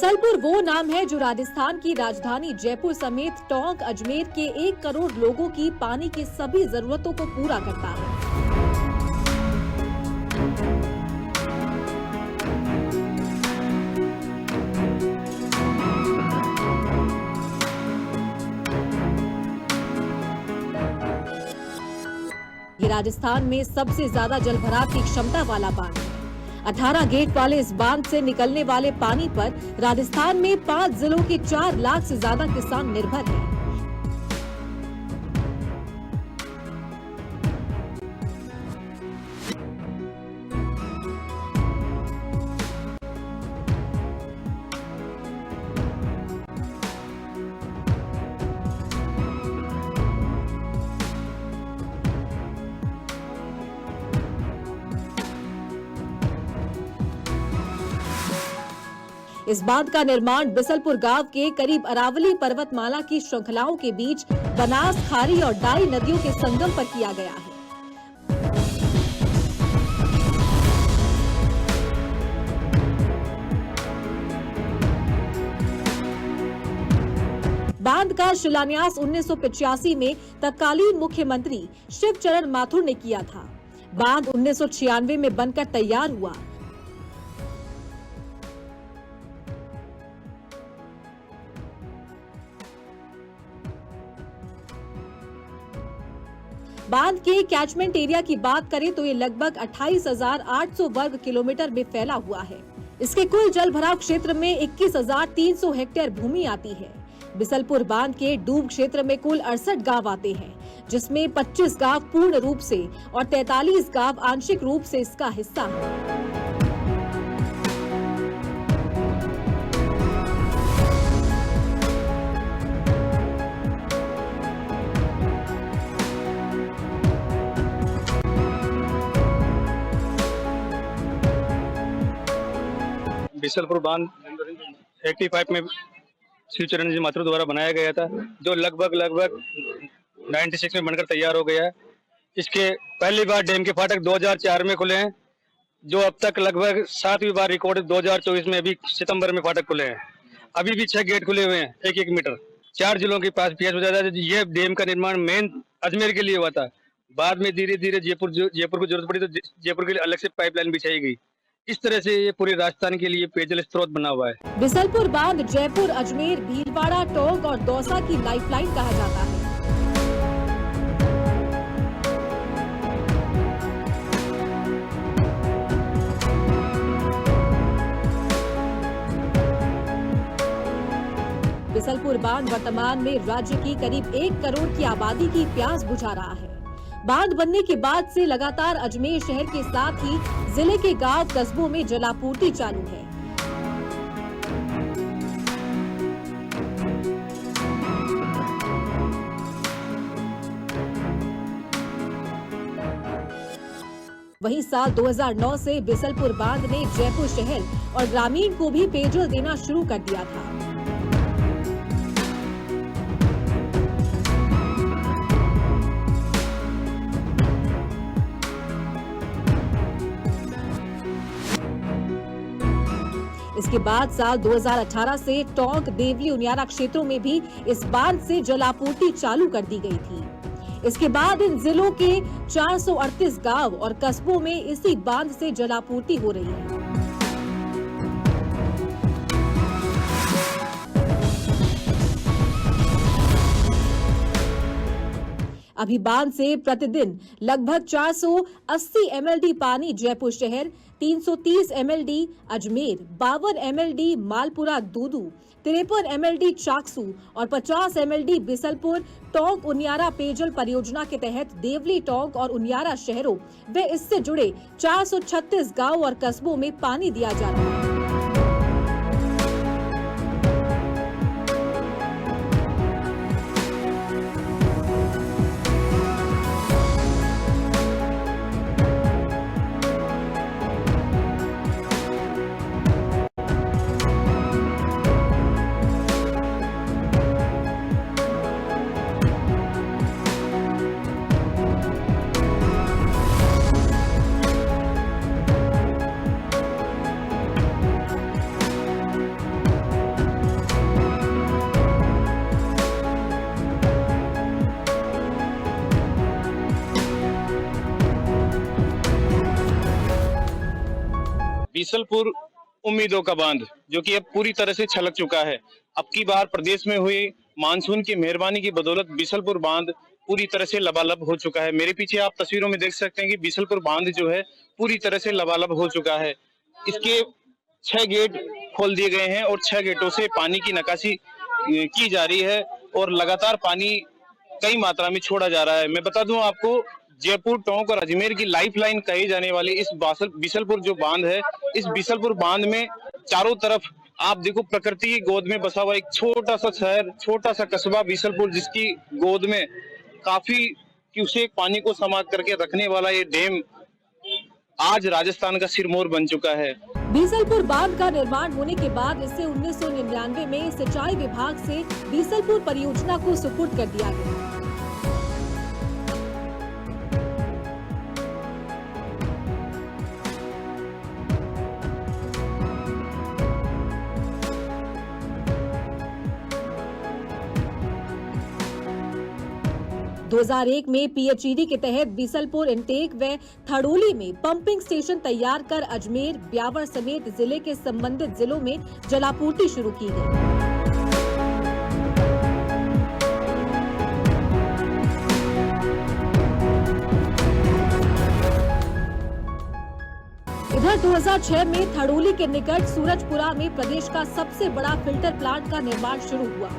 बिसलपुर वो नाम है जो राजस्थान की राजधानी जयपुर समेत टोंक अजमेर के 1 करोड़ लोगों की पानी की सभी जरूरतों को पूरा करता है। ये राजस्थान में सबसे ज्यादा जलभराव की क्षमता वाला बांध है। 18 गेट वाले इस बांध से निकलने वाले पानी पर राजस्थान में 5 जिलों के 4 लाख से ज्यादा किसान निर्भर हैं। इस बांध का निर्माण बिसलपुर गांव के करीब अरावली पर्वतमाला की श्रृंखलाओं के बीच बनास, खारी और डाई नदियों के संगम पर किया गया है। बांध का शिलान्यास 1985 में तत्कालीन मुख्यमंत्री शिवचरण माथुर ने किया था। बांध 1996 में बनकर तैयार हुआ। बांध के कैचमेंट एरिया की बात करें तो ये लगभग 28,800 वर्ग किलोमीटर में फैला हुआ है। इसके कुल जल भराव क्षेत्र में 21,300 हेक्टेयर भूमि आती है। बिसलपुर बांध के डूब क्षेत्र में कुल 68 गांव आते हैं, जिसमें 25 गांव पूर्ण रूप से और 43 गांव आंशिक रूप से इसका हिस्सा है। बिसलपुर बांध 85 में शिवचरण जी माथुर द्वारा बनाया गया था, जो लगभग 96 में बनकर तैयार हो गया है। इसके पहली बार डैम के फाटक 2004 में खुले हैं, जो अब तक लगभग 7वीं बार रिकॉर्ड 2024 में अभी सितंबर में फाटक खुले हैं। अभी भी 6 गेट खुले हुए हैं, 1-1 मीटर। 4 जिलों के पास पीएच हो जाता है। ये डैम का निर्माण मेन अजमेर के लिए हुआ था। बाद में धीरे धीरे जयपुर को जरूरत पड़ी तो जयपुर के लिए अलग से पाइपलाइन बिछाई गई। इस तरह से ये पूरे राजस्थान के लिए पेयजल स्रोत बना हुआ है। बिसलपुर बांध जयपुर, अजमेर, भीलवाड़ा, टोंक और दौसा की लाइफलाइन कहा जाता है। बिसलपुर बांध वर्तमान में राज्य की करीब 1 करोड़ की आबादी की प्यास बुझा रहा है। बांध बनने के बाद से लगातार अजमेर शहर के साथ ही जिले के गांव कस्बों में जलापूर्ति चालू है। वहीं साल 2009 से बिसलपुर बांध ने जयपुर शहर और ग्रामीण को भी पेयजल देना शुरू कर दिया था। इसके बाद साल 2018 से टोंक, देवली, उनियारा क्षेत्रों में भी इस बांध से जलापूर्ति चालू कर दी गई थी। इसके बाद इन जिलों के 438 गांव और कस्बों में इसी बांध से जलापूर्ति हो रही है। अभी बांध से प्रतिदिन लगभग 480 MLD पानी जयपुर शहर, 330 MLD Ajmer, 52 MLD Malpura Dudu, 53 MLD Chaksu और 50 MLD बिसलपुर टोंक उनियारा पेयजल परियोजना के तहत देवली, टोंक और उनियारा शहरों व इससे जुड़े 436 गांव और कस्बों में पानी दिया जा रहा है। बीसलपुर उम्मीदों का बांध जो कि अब पूरी तरह से छलक चुका है। अब की बार प्रदेश में हुई मानसून की मेहरबानी की बदौलत बीसलपुर बांध पूरी तरह से लबालब हो चुका है। मेरे पीछे आप तस्वीरों में देख सकते हैं कि बीसलपुर बांध जो है पूरी तरह से लबालब हो चुका है। इसके 6 गेट खोल दिए गए हैं और 6 गेटों से पानी की निकासी की जा रही है और लगातार पानी कई मात्रा में छोड़ा जा रहा है। मैं बता दूं आपको, जयपुर, टोंक और अजमेर की लाइफलाइन कही जाने वाली इस बीसलपुर जो बांध है, इस बीसलपुर बांध में चारों तरफ आप देखो प्रकृति की गोद में बसा हुआ एक छोटा सा शहर, छोटा सा कस्बा बीसलपुर, जिसकी गोद में काफी क्यूसेक पानी को समात करके रखने वाला ये डैम आज राजस्थान का सिरमौर बन चुका है। बीसलपुर बांध का निर्माण होने के बाद इसे 1999 में सिंचाई विभाग से बीसलपुर परियोजना को सुपुर्द कर दिया गया। दो 2001 में पीएचईडी के तहत बीसलपुर इंटेक व थड़ोली में पंपिंग स्टेशन तैयार कर अजमेर, ब्यावर समेत जिले के संबंधित जिलों में जलापूर्ति शुरू की गई। इधर 2006 में थड़ोली के निकट सूरजपुरा में प्रदेश का सबसे बड़ा फिल्टर प्लांट का निर्माण शुरू हुआ।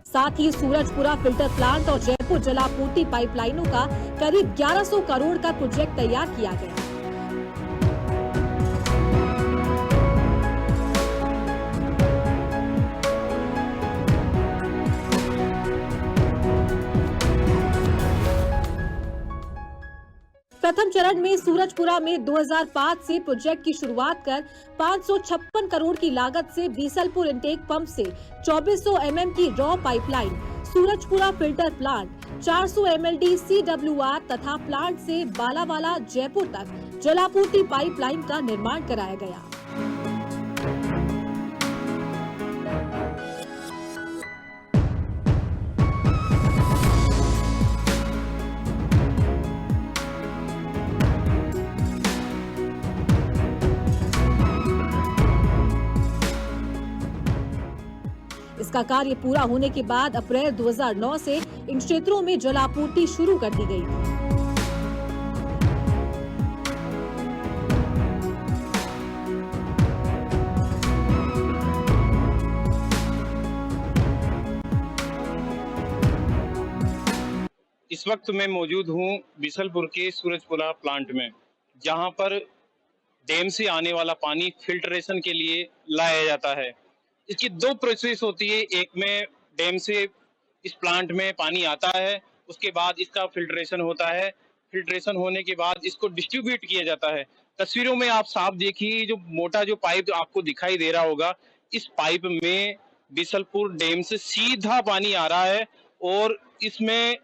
साथ ही सूरजपुरा फिल्टर प्लांट और जयपुर जलापूर्ति पाइपलाइनों का करीब 1100 करोड़ का प्रोजेक्ट तैयार किया गया। प्रथम चरण में सूरजपुरा में 2005 से प्रोजेक्ट की शुरुआत कर 556 करोड़ की लागत से बीसलपुर इंटेक पंप से 2400 mm की raw pipeline, Surajpura filter plant, 400 mld CWR तथा प्लांट से बालावाला जयपुर तक जलापूर्ति पाइपलाइन का निर्माण कराया गया। इसका कार्य पूरा होने के बाद अप्रैल 2009 से इन क्षेत्रों में जलापूर्ति शुरू कर दी गई थी। इस वक्त मैं मौजूद हूं बीसलपुर के सूरजपुरा प्लांट में, जहां पर डैम से आने वाला पानी फिल्ट्रेशन के लिए लाया जाता है। इसकी 2 प्रोसेस होती है। एक में डैम से इस प्लांट में पानी आता है, उसके बाद इसका फिल्ट्रेशन होता है। फिल्ट्रेशन होने के बाद इसको डिस्ट्रीब्यूट किया जाता है। तस्वीरों में आप साफ देखिए, जो मोटा जो पाइप आपको दिखाई दे रहा होगा, इस पाइप में बीसलपुर डैम से सीधा पानी आ रहा है और इसमें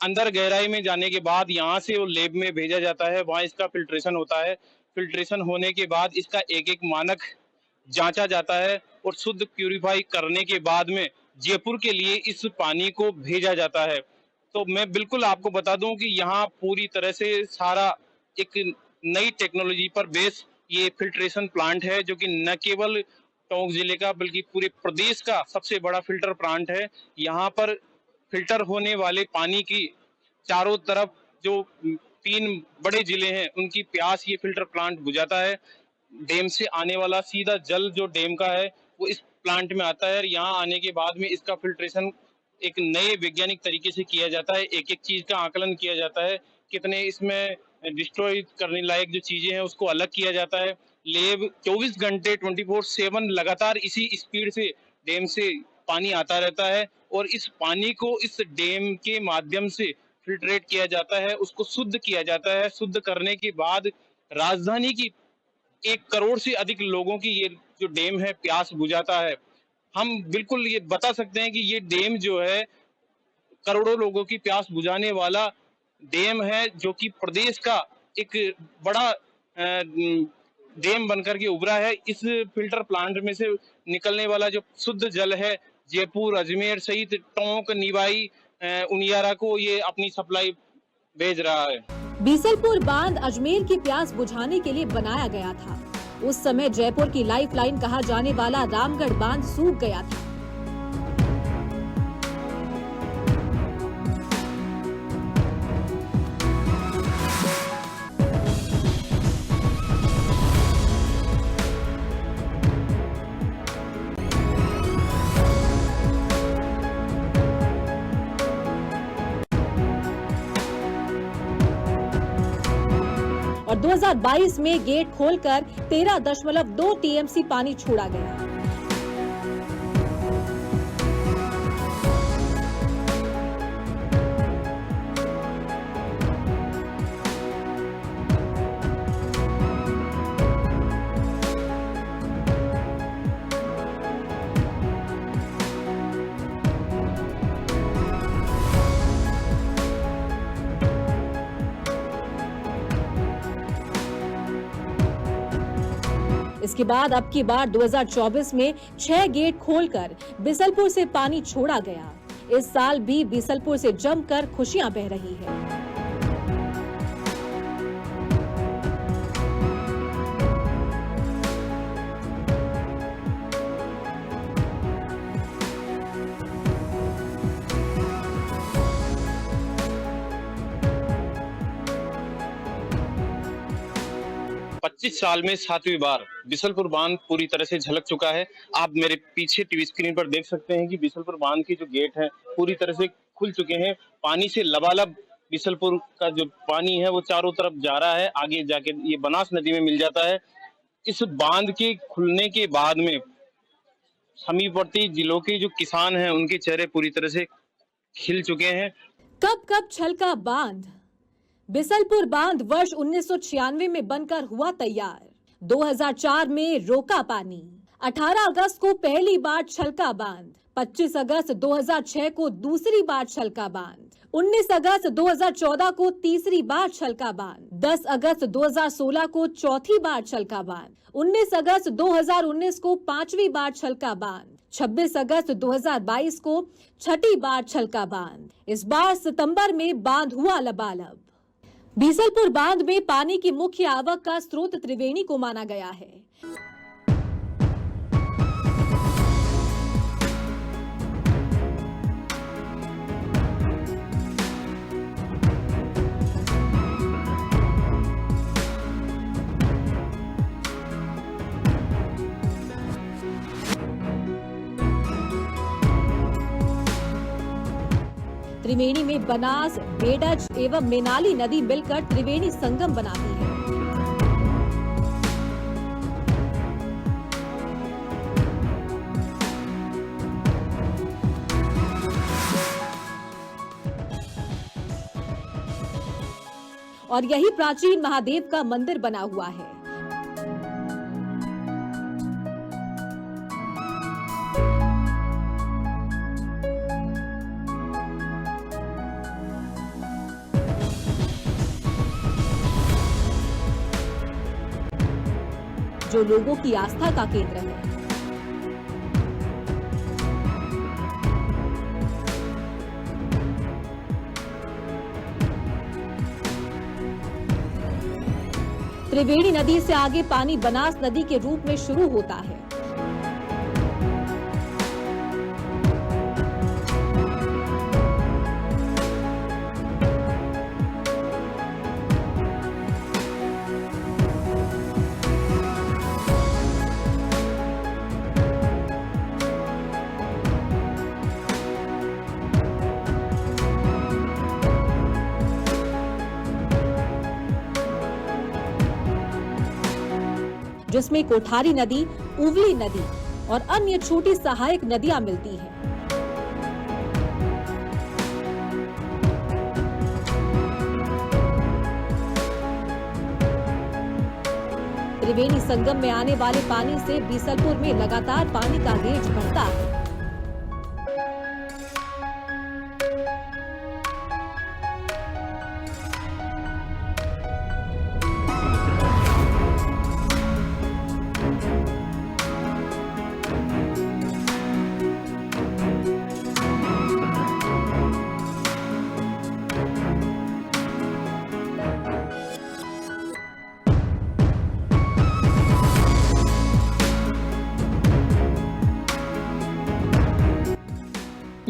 अंदर गहराई में जाने के बाद यहाँ से वो लैब में भेजा जाता है, वहाँ इसका फिल्ट्रेशन होता है। फिल्ट्रेशन होने के बाद इसका एक एक मानक जांचा जाता है और शुद्ध प्यूरिफाई करने के बाद में जयपुर के लिए इस पानी को भेजा जाता है। तो मैं बिल्कुल आपको बता दूं कि यहाँ पूरी तरह से सारा एक नई टेक्नोलॉजी पर बेस ये फिल्ट्रेशन प्लांट है, जो कि न केवल टोंक जिले का बल्कि पूरे प्रदेश का सबसे बड़ा फिल्टर प्लांट है। यहाँ पर फिल्टर होने वाले पानी की चारों तरफ जो 3 बड़े जिले हैं उनकी प्यास ये फिल्टर प्लांट बुझाता है। डैम से आने वाला सीधा जल जो डैम का है वो इस प्लांट में आता है और यहाँ आने के बाद में इसका फिल्ट्रेशन एक नए वैज्ञानिक तरीके से किया जाता है। एक एक चीज का आकलन किया जाता है, कितने इसमें डिस्ट्रॉय करने लायक जो चीजें हैं उसको अलग किया जाता है। लेब 24 घंटे 24/7 लगातार इसी स्पीड से डैम से पानी आता रहता है और इस पानी को इस डैम के माध्यम से फिल्ट्रेट किया जाता है, उसको शुद्ध किया जाता है। शुद्ध करने के बाद राजधानी की 1 करोड़ से अधिक लोगों की ये जो डैम है प्यास बुझाता है। हम बिल्कुल ये बता सकते हैं कि ये डैम जो है करोड़ों लोगों की प्यास बुझाने वाला डैम है, जो कि प्रदेश का एक बड़ा डैम बनकर के उभरा है। इस फिल्टर प्लांट में से निकलने वाला जो शुद्ध जल है जयपुर, अजमेर सहित टोंक, निवाई, उनियारा को ये अपनी सप्लाई भेज रहा है। बीसलपुर बांध अजमेर की प्यास बुझाने के लिए बनाया गया था। उस समय जयपुर की लाइफलाइन कहा जाने वाला रामगढ़ बांध सूख गया था। और 2022 में गेट खोलकर 13.2 टीएमसी पानी छोड़ा गया। इसके बाद अब की बार 2024 में 6 गेट खोलकर बीसलपुर से पानी छोड़ा गया। इस साल भी बीसलपुर से जमकर खुशियां बह रही है। पच्चीस साल में 7वीं बार बीसलपुर बांध पूरी तरह से झलक चुका है। आप मेरे पीछे टीवी स्क्रीन पर देख सकते हैं कि बीसलपुर बांध के जो गेट हैं पूरी तरह से खुल चुके हैं। पानी से लबालब बीसलपुर का जो पानी है वो चारों तरफ जा रहा है, आगे जाके ये बनास नदी में मिल जाता है। इस बांध के खुलने के बाद में समीपवर्ती जिलों के जो किसान हैं उनके चेहरे पूरी तरह से खिल चुके हैं। कब छलका बांध। बीसलपुर बांध वर्ष 1996 में बनकर हुआ तैयार। 2004 में रोका पानी। 18 अगस्त को पहली बार छलका बांध। 25 अगस्त 2006 को दूसरी बार छलका बांध। 19 अगस्त 2014 को तीसरी बार छलका बांध। 10 अगस्त 2016 को चौथी बार छलका बांध। 19 अगस्त 2019 को पांचवी बार छलका बांध। 26 अगस्त 2022 को छठी बार छलका बांध। इस बार सितंबर में बांध हुआ लबालब। बीसलपुर बांध में पानी की मुख्य आवक का स्रोत त्रिवेणी को माना गया है। त्रिवेणी में बनास, बेडज एवं मेनाली नदी मिलकर त्रिवेणी संगम बनाती है। और यही प्राचीन महादेव का मंदिर बना हुआ है। जो लोगों की आस्था का केंद्र है। त्रिवेणी नदी से आगे पानी बनास नदी के रूप में शुरू होता है। जिसमें कोठारी नदी, उवली नदी और अन्य छोटी सहायक नदियां मिलती हैं। त्रिवेणी संगम में आने वाले पानी से बीसलपुर में लगातार पानी का गेज बढ़ता है।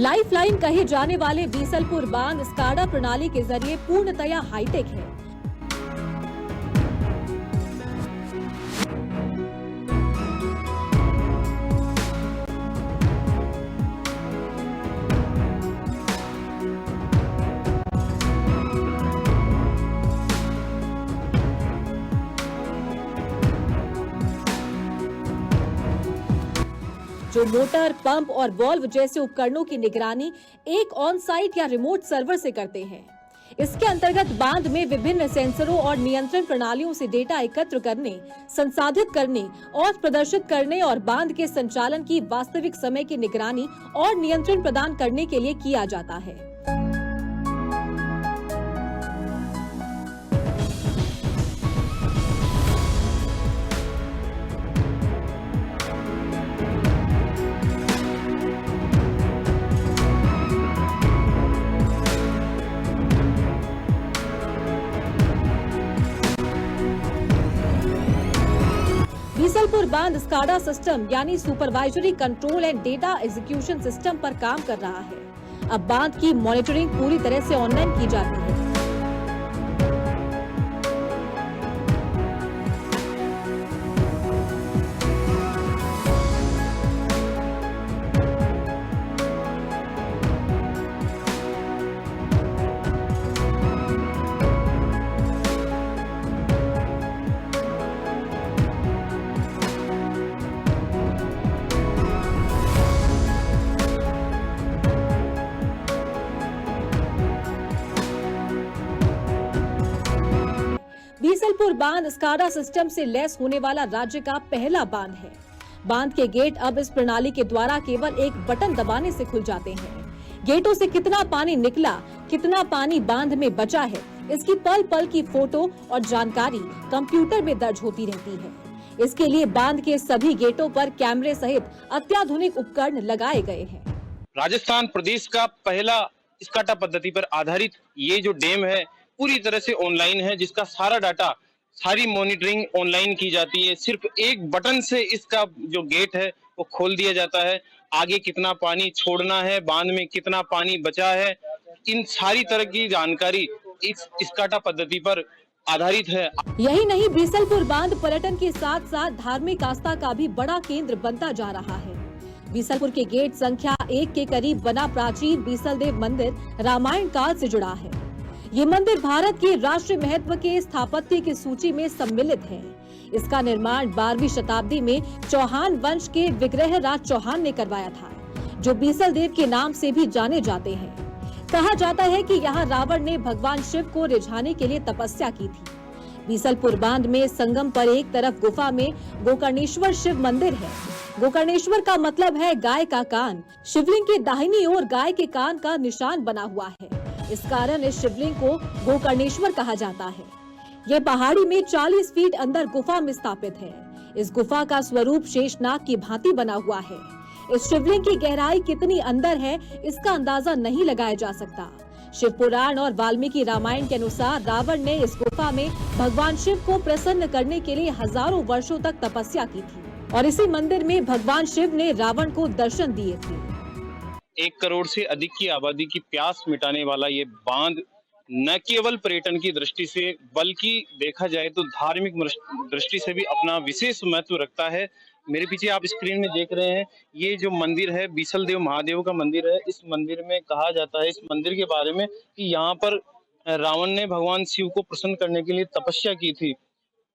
लाइफलाइन कहे जाने वाले बीसलपुर बांध स्काडा प्रणाली के जरिए पूर्णतया हाईटेक है। जो मोटर, पंप और वॉल्व जैसे उपकरणों की निगरानी एक ऑन साइट या रिमोट सर्वर से करते हैं। इसके अंतर्गत बांध में विभिन्न सेंसरों और नियंत्रण प्रणालियों से डेटा एकत्र करने, संसाधित करने और प्रदर्शित करने और बांध के संचालन की वास्तविक समय की निगरानी और नियंत्रण प्रदान करने के लिए किया जाता है। बीसलपुर बांध स्काडा सिस्टम यानी supervisory control and data execution system पर काम कर रहा है। अब बांध की मॉनिटरिंग पूरी तरह से ऑनलाइन की जाती है। बीसलपुर बांध स्काडा सिस्टम से लैस होने वाला राज्य का पहला बांध है। बांध के गेट अब इस प्रणाली के द्वारा केवल एक बटन दबाने से खुल जाते हैं। गेटों से कितना पानी निकला, कितना पानी बांध में बचा है, इसकी पल पल की फोटो और जानकारी कंप्यूटर में दर्ज होती रहती है। इसके लिए बांध के सभी गेटों पर कैमरे सहित अत्याधुनिक उपकरण लगाए गए हैं। राजस्थान प्रदेश का पहला स्काडा पद्धति पर आधारित ये जो डैम है पूरी तरह से ऑनलाइन है, जिसका सारा डाटा, सारी मॉनिटरिंग ऑनलाइन की जाती है। सिर्फ एक बटन से इसका जो गेट है वो खोल दिया जाता है। आगे कितना पानी छोड़ना है, बांध में कितना पानी बचा है, इन सारी तरह की जानकारी इस स्काडा पद्धति पर आधारित है। यही नहीं, बीसलपुर बांध पर्यटन के साथ साथ धार्मिक आस्था का भी बड़ा केंद्र बनता जा रहा है। बीसलपुर के गेट संख्या 1 के करीब बना प्राचीन बीसलदेव मंदिर रामायण काल से जुड़ा है। ये मंदिर भारत के राष्ट्रीय महत्व के स्थापत्य की सूची में सम्मिलित है। इसका निर्माण 12वीं शताब्दी में चौहान वंश के विग्रह राज चौहान ने करवाया था, जो बीसलदेव के नाम से भी जाने जाते हैं। कहा जाता है कि यहाँ रावण ने भगवान शिव को रिझाने के लिए तपस्या की थी। बीसलपुर बांध में संगम पर एक तरफ गुफा में गोकर्णेश्वर शिव मंदिर है। गोकर्णेश्वर का मतलब है गाय का कान। शिवलिंग के दाहिनी ओर गाय के कान का निशान बना हुआ है। इस कारण इस शिवलिंग को गोकर्णेश्वर कहा जाता है। यह पहाड़ी में 40 फीट अंदर गुफा में स्थापित है। इस गुफा का स्वरूप शेषनाग की भांति बना हुआ है। इस शिवलिंग की गहराई कितनी अंदर है, इसका अंदाजा नहीं लगाया जा सकता। शिव पुराण और वाल्मीकि रामायण के अनुसार रावण ने इस गुफा में भगवान शिव को प्रसन्न करने के लिए हजारों वर्षों तक तपस्या की थी और इसी मंदिर में भगवान शिव ने रावण को दर्शन दिए थे। 1 करोड़ से अधिक की आबादी की प्यास मिटाने वाला ये बांध न केवल पर्यटन की दृष्टि से बल्कि देखा जाए तो धार्मिक दृष्टि से भी अपना विशेष महत्व रखता है। मेरे पीछे आप स्क्रीन में देख रहे हैं, ये जो मंदिर है बीसलदेव महादेव का मंदिर है। इस मंदिर में कहा जाता है, इस मंदिर के बारे में, कि यहाँ पर रावण ने भगवान शिव को प्रसन्न करने के लिए तपस्या की थी।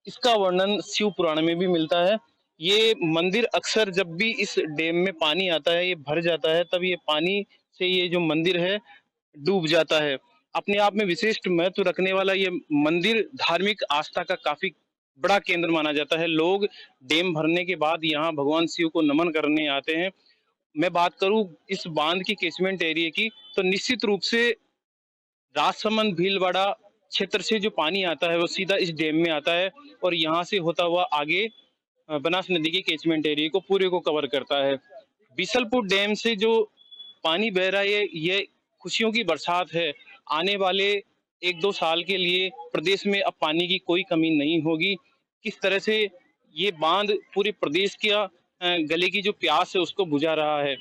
इसका वर्णन शिव पुराण में भी मिलता है। ये मंदिर अक्सर जब भी इस डैम में पानी आता है, ये भर जाता है, तब ये पानी से ये जो मंदिर है डूब जाता है। अपने आप में विशिष्ट महत्व रखने वाला ये मंदिर धार्मिक आस्था का काफी बड़ा केंद्र माना जाता है। लोग डैम भरने के बाद यहाँ भगवान शिव को नमन करने आते हैं। मैं बात करूं इस बांध की कैचमेंट एरिया की, तो निश्चित रूप से राजसमंद भीलवाड़ा क्षेत्र से जो पानी आता है वो सीधा इस डैम में आता है और यहाँ से होता हुआ आगे बनास नदी के कैचमेंट एरिया को पूरे को कवर करता है। बीसलपुर डैम से जो पानी बह रहा है ये खुशियों की बरसात है। आने वाले 1-2 साल के लिए प्रदेश में अब पानी की कोई कमी नहीं होगी। किस तरह से ये बांध पूरे प्रदेश का गले की जो प्यास है उसको बुझा रहा है।